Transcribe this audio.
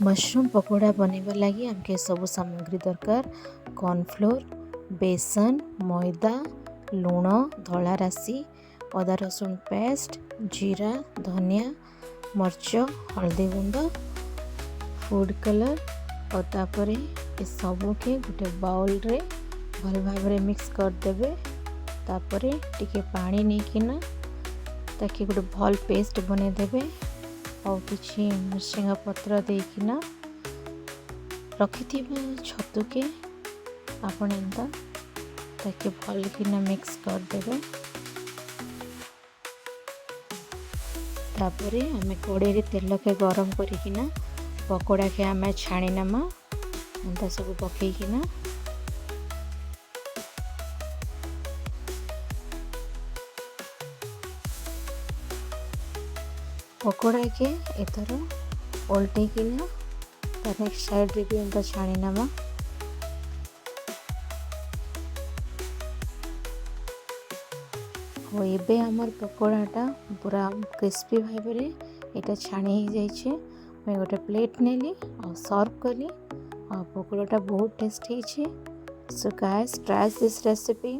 Mushroom pakora बनैबा लगी हमके सब सामग्री दरकार। कॉर्नफ्लोर, बेसन, मैदा, लूण, धला राशि, अदा रसुण पेस्ट, जीरा, धनिया, मर्च, हल्दी गुंड, फूड कलर और तापर ये सबू के गोटे बाउल रे भल भाव मिक्स करदेवे। तापर टिके पानी नहीं ताकि गोटे भल पेस्ट बनईदेवे और किसी मिर्चिंगा पत्र देकिना रखि छतु के आपण एंता ताकि भल किना मिक्स करदेवे। तापर आम कड़े रे तेल के गरम करिकिना पकोड़ा के आम छाणी नमा एंता सब पकईकिना पकोड़ा के एथर ओल्टेकिना नेक्स्ट साइड रे भी एंता छाणी नमा। और एबे हमर पकोड़ाटा पूरा क्रिस्पी भाव रे एटा छाणी हो जाइए। मैं गोटे प्लेट नेली और सर्व कली और पकोड़ाटा बहुत टेस्टी है। So guys try this recipe.